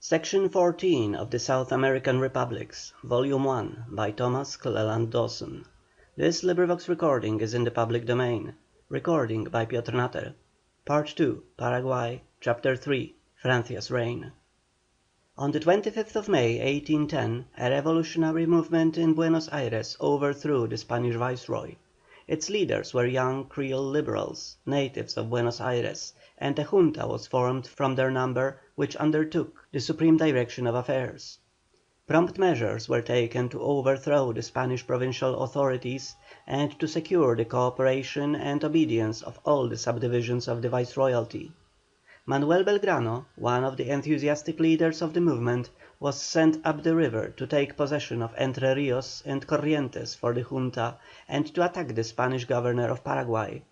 Section 14 of the South American Republics, Volume 1, by Thomas Cleland Dawson. This recording is in the public domain. Recording by Piotr Natter. Part 2, Paraguay, Chapter 3, Francia's Reign. On the 25th of May, 1810, a revolutionary movement in Buenos Aires overthrew the Spanish Viceroy. Its leaders were young Creole liberals, natives of Buenos Aires, and a Junta was formed from their number which undertook the supreme direction of affairs. Prompt measures were taken to overthrow the Spanish provincial authorities and to secure the co-operation and obedience of all the subdivisions of the Viceroyalty. Manuel Belgrano, one of the enthusiastic leaders of the movement, was sent up the river to take possession of Entre Rios and Corrientes for the Junta and to attack the Spanish governor of Paraguay.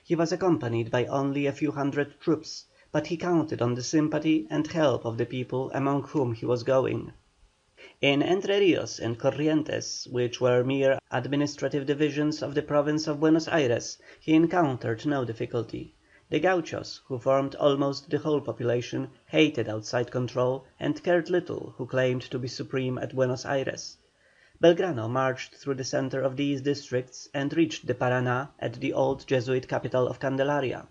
He was accompanied by only a few hundred troops, but he counted on the sympathy and help of the people among whom he was going. In Entre Rios and Corrientes, which were mere administrative divisions of the province of Buenos Aires, he encountered no difficulty. The Gauchos, who formed almost the whole population, hated outside control and cared little who claimed to be supreme at Buenos Aires. Belgrano marched through the centre of these districts and reached the Paraná at the old Jesuit capital of Candelaria.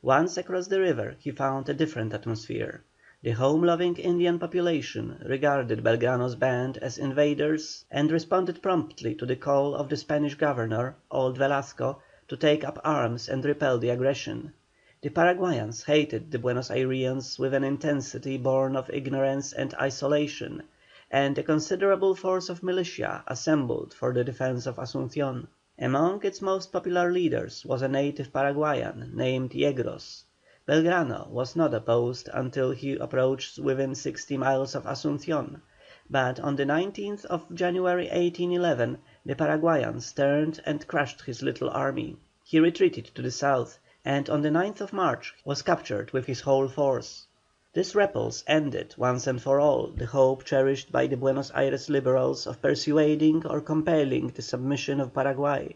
Once across the river he found a different atmosphere. The home-loving Indian population regarded Belgrano's band as invaders and responded promptly to the call of the Spanish governor, old Velasco, to take up arms and repel the aggression. The Paraguayans hated the Buenos Ayreans with an intensity born of ignorance and isolation, and a considerable force of militia assembled for the defence of Asunción. Among its most popular leaders was a native Paraguayan named Yegros. Belgrano was not opposed until he approached within 60 miles of Asunción, but on the 19th of January 1811 the Paraguayans turned and crushed his little army. He retreated to the south, and on the 9th of March was captured with his whole force. This repulse ended once and for all the hope cherished by the Buenos Aires liberals of persuading or compelling the submission of Paraguay.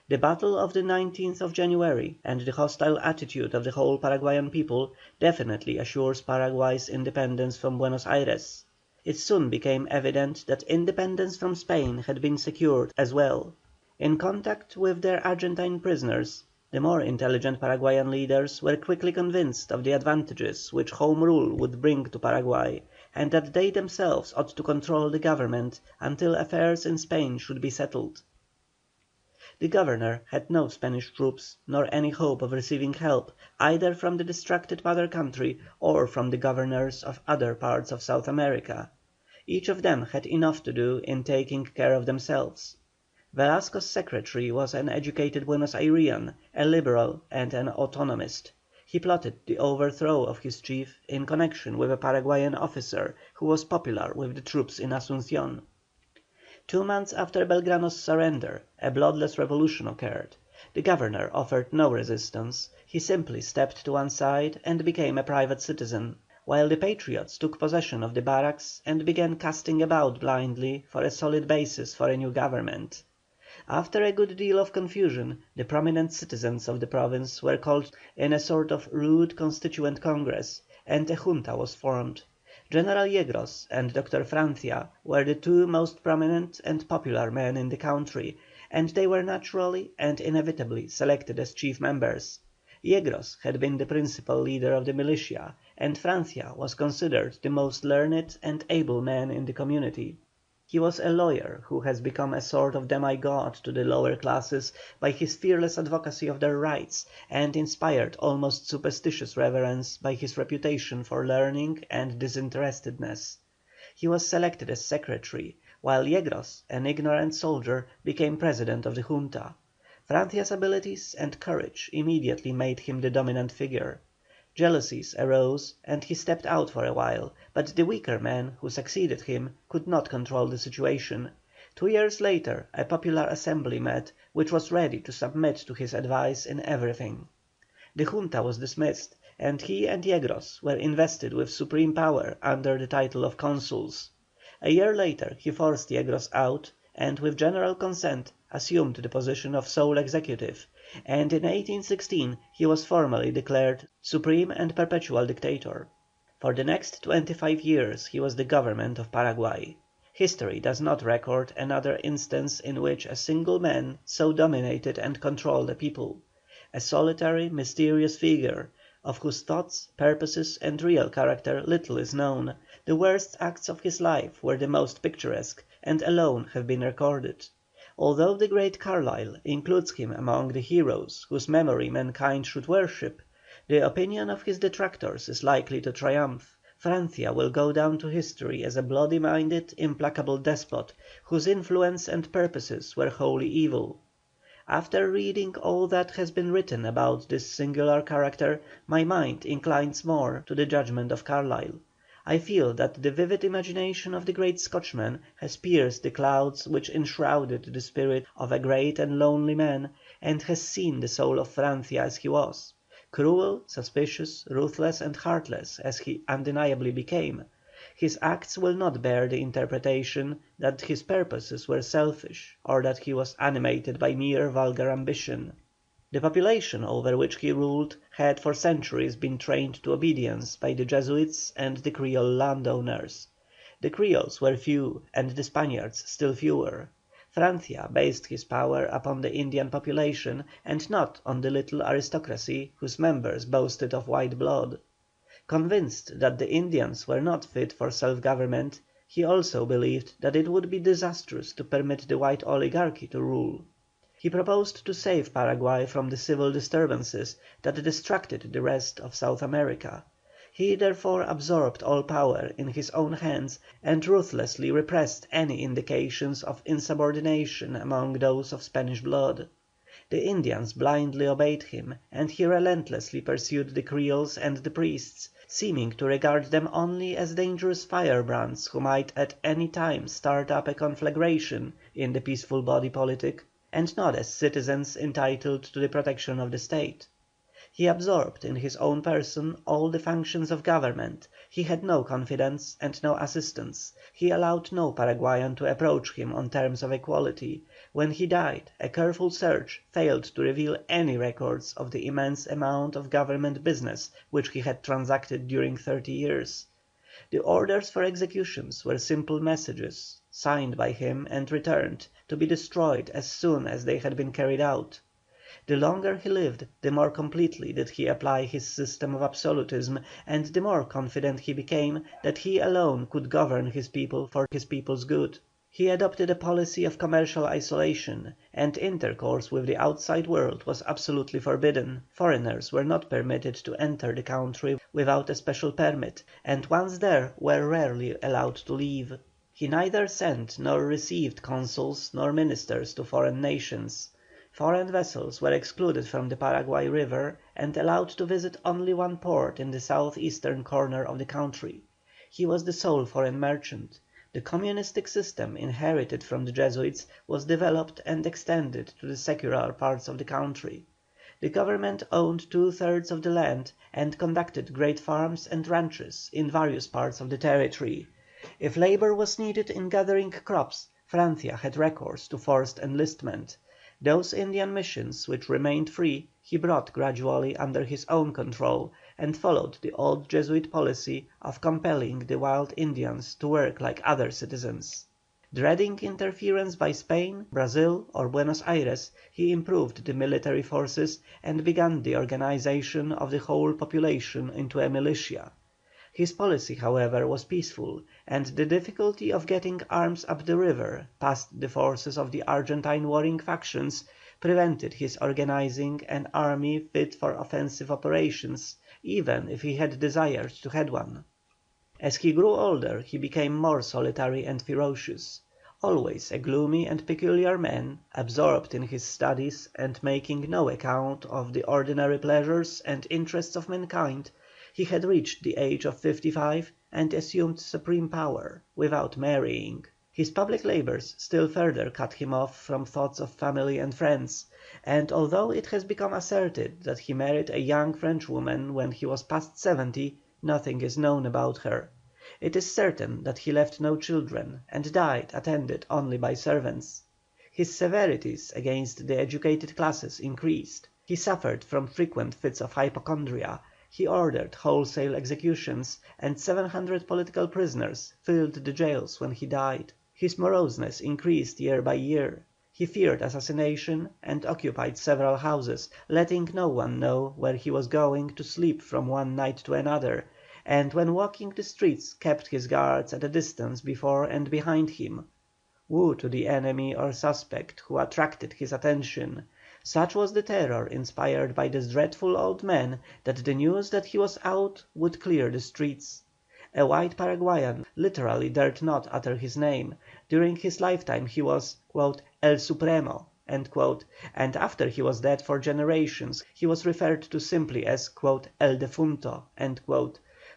The battle of the 19th of January and the hostile attitude of the whole Paraguayan people definitely assures Paraguay's independence from Buenos Aires. It soon became evident that independence from Spain had been secured as well. In contact with their Argentine prisoners, the more intelligent Paraguayan leaders were quickly convinced of the advantages which Home Rule would bring to Paraguay, and that they themselves ought to control the government until affairs in Spain should be settled. The Governor had no Spanish troops, nor any hope of receiving help, either from the distracted mother country or from the governors of other parts of South America. Each of them had enough to do in taking care of themselves. Velasco's secretary was an educated Buenos Ayrean, a liberal and an autonomist. He plotted the overthrow of his chief in connection with a Paraguayan officer who was popular with the troops in Asunción. 2 months after Belgrano's surrender, a bloodless revolution occurred. The Governor offered no resistance, he simply stepped to one side and became a private citizen, while the Patriots took possession of the barracks and began casting about blindly for a solid basis for a new government. After a good deal of confusion, the prominent citizens of the province were called in a sort of rude constituent congress, and a Junta was formed. General Yegros and Dr. Francia were the two most prominent and popular men in the country, and they were naturally and inevitably selected as chief members. Yegros had been the principal leader of the militia, and Francia was considered the most learned and able man in the community. He was a lawyer who has become a sort of demigod to the lower classes by his fearless advocacy of their rights, and inspired almost superstitious reverence by his reputation for learning and disinterestedness. He was selected as secretary, while Yegros, an ignorant soldier, became president of the Junta. Francia's abilities and courage immediately made him the dominant figure. Jealousies arose and he stepped out for a while, but the weaker man who succeeded him could not control the situation. 2 years later a popular assembly met, which was ready to submit to his advice in everything. The Junta was dismissed, and he and Yegros were invested with supreme power under the title of consuls. A year later he forced Yegros out, and with general consent assumed the position of sole executive, and in 1816 he was formally declared supreme and perpetual dictator. For the next 25 years he was the government of Paraguay. History does not record another instance in which a single man so dominated and controlled a people. A solitary, mysterious figure, of whose thoughts, purposes, and real character little is known, the worst acts of his life were the most picturesque, and alone have been recorded. Although the great Carlyle includes him among the heroes whose memory mankind should worship, the opinion of his detractors is likely to triumph. Francia will go down to history as a bloody-minded, implacable despot, whose influence and purposes were wholly evil. After reading all that has been written about this singular character, my mind inclines more to the judgment of Carlyle. I feel that the vivid imagination of the great Scotchman has pierced the clouds which enshrouded the spirit of a great and lonely man, and has seen the soul of Francia as he was. Cruel, suspicious, ruthless, and heartless as he undeniably became, his acts will not bear the interpretation that his purposes were selfish, or that he was animated by mere vulgar ambition. The population over which he ruled had for centuries been trained to obedience by the Jesuits and the Creole landowners. The Creoles were few, and the Spaniards still fewer. Francia based his power upon the Indian population, and not on the little aristocracy whose members boasted of white blood. Convinced that the Indians were not fit for self-government, he also believed that it would be disastrous to permit the white oligarchy to rule. He proposed to save Paraguay from the civil disturbances that distracted the rest of South America. He therefore absorbed all power in his own hands, and ruthlessly repressed any indications of insubordination among those of Spanish blood. The Indians blindly obeyed him, and he relentlessly pursued the Creoles and the priests, seeming to regard them only as dangerous firebrands who might at any time start up a conflagration in the peaceful body politic, and not as citizens entitled to the protection of the State. He absorbed in his own person all the functions of government, he had no confidants and no assistants, he allowed no Paraguayan to approach him on terms of equality. When he died, a careful search failed to reveal any records of the immense amount of government business which he had transacted during 30 years. The orders for executions were simple messages, signed by him and returned, to be destroyed as soon as they had been carried out. The longer he lived, the more completely did he apply his system of absolutism, and the more confident he became that he alone could govern his people for his people's good. He adopted a policy of commercial isolation, and intercourse with the outside world was absolutely forbidden. Foreigners were not permitted to enter the country without a special permit, and once there were rarely allowed to leave. He neither sent nor received consuls nor ministers to foreign nations. Foreign vessels were excluded from the Paraguay river and allowed to visit only one port in the south eastern corner of the country. He was the sole foreign merchant. The communistic system inherited from the Jesuits was developed and extended to the secular parts of the country. The government owned 2/3 of the land, and conducted great farms and ranches in various parts of the territory. If labour was needed in gathering crops, Francia had recourse to forced enlistment. Those Indian missions which remained free he brought gradually under his own control, and followed the old Jesuit policy of compelling the wild Indians to work like other citizens. Dreading interference by Spain, Brazil, or Buenos Ayres, he improved the military forces and began the organization of the whole population into a militia. His policy, however, was peaceful, and the difficulty of getting arms up the river, past the forces of the Argentine warring factions, prevented his organizing an army fit for offensive operations, even if he had desired to head one. As he grew older he became more solitary and ferocious. Always a gloomy and peculiar man, absorbed in his studies and making no account of the ordinary pleasures and interests of mankind, he had reached the age of 55 and assumed supreme power, without marrying. His public labours still further cut him off from thoughts of family and friends, and although it has become asserted that he married a young Frenchwoman when he was past 70, nothing is known about her. It is certain that he left no children, and died attended only by servants. His severities against the educated classes increased. He suffered from frequent fits of hypochondria. He ordered wholesale executions, and 700 political prisoners filled the jails when he died. His moroseness increased year by year. He feared assassination, and occupied several houses, letting no one know where he was going to sleep from one night to another, and when walking the streets kept his guards at a distance before and behind him. Woe to the enemy or suspect who attracted his attention. Such was the terror inspired by this dreadful old man that the news that he was out would clear the streets. A white Paraguayan literally dared not utter his name. During his lifetime he was "El Supremo," and after he was dead for generations he was referred to simply as "El Defunto."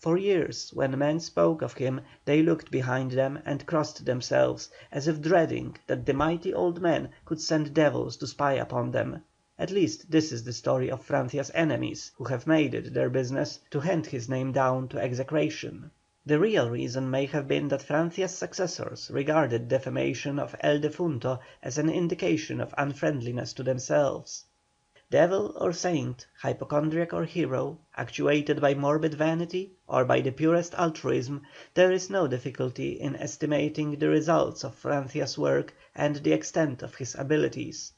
For years, when men spoke of him, they looked behind them and crossed themselves, as if dreading that the mighty old man could send devils to spy upon them. At least this is the story of Francia's enemies, who have made it their business to hand his name down to execration. The real reason may have been that Francia's successors regarded defamation of El Defunto as an indication of unfriendliness to themselves. Devil or saint, hypochondriac or hero, actuated by morbid vanity or by the purest altruism, there is no difficulty in estimating the results of Francia's work and the extent of his abilities.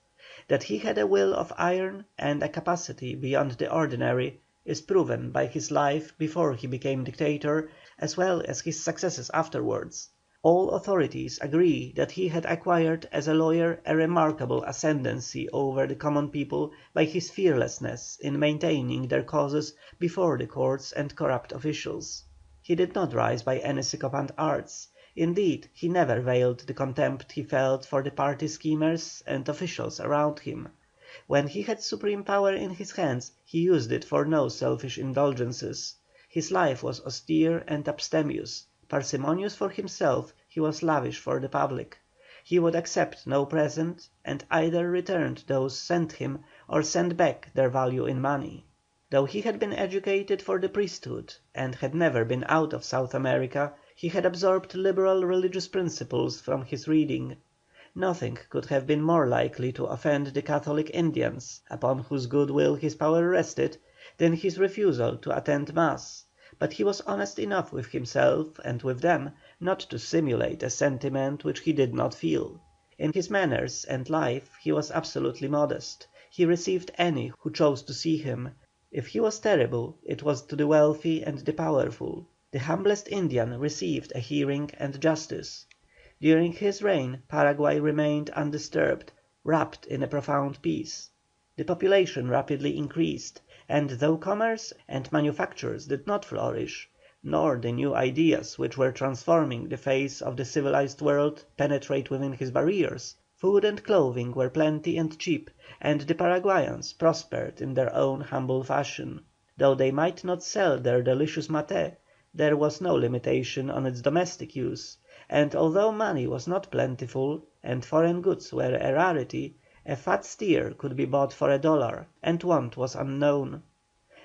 That he had a will of iron and a capacity beyond the ordinary is proven by his life before he became Dictator, as well as his successes afterwards. All authorities agree that he had acquired as a lawyer a remarkable ascendancy over the common people by his fearlessness in maintaining their causes before the courts and corrupt officials. He did not rise by any sycophant arts. Indeed, he never veiled the contempt he felt for the party schemers and officials around him. When he had supreme power in his hands he used it for no selfish indulgences. His life was austere and abstemious. Parsimonious for himself, he was lavish for the public. He would accept no present, and either returned those sent him or sent back their value in money. Though he had been educated for the priesthood, and had never been out of South America, he had absorbed liberal religious principles from his reading. Nothing could have been more likely to offend the Catholic Indians, upon whose goodwill his power rested, than his refusal to attend Mass, but he was honest enough with himself and with them not to simulate a sentiment which he did not feel. In his manners and life he was absolutely modest. He received any who chose to see him. If he was terrible, it was to the wealthy and the powerful. The humblest Indian received a hearing and justice. During his reign Paraguay remained undisturbed, wrapped in a profound peace. The population rapidly increased, and though commerce and manufactures did not flourish, nor the new ideas which were transforming the face of the civilized world penetrate within his barriers, food and clothing were plenty and cheap, and the Paraguayans prospered in their own humble fashion. Though they might not sell their delicious mate, there was no limitation on its domestic use, and although money was not plentiful and foreign goods were a rarity, a fat steer could be bought for $1, and want was unknown.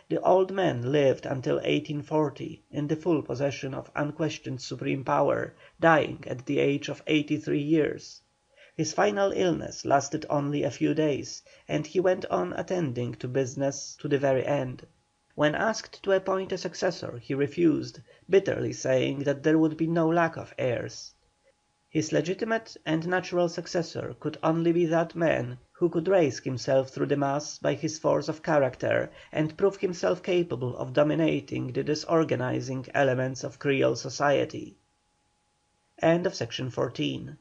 The old man lived until 1840 in the full possession of unquestioned supreme power, dying at the age of 83 years. His final illness lasted only a few days, and he went on attending to business to the very end. When asked to appoint a successor he refused, bitterly saying that there would be no lack of heirs. His legitimate and natural successor could only be that man who could raise himself through the mass by his force of character, and prove himself capable of dominating the disorganizing elements of Creole society. Section 14.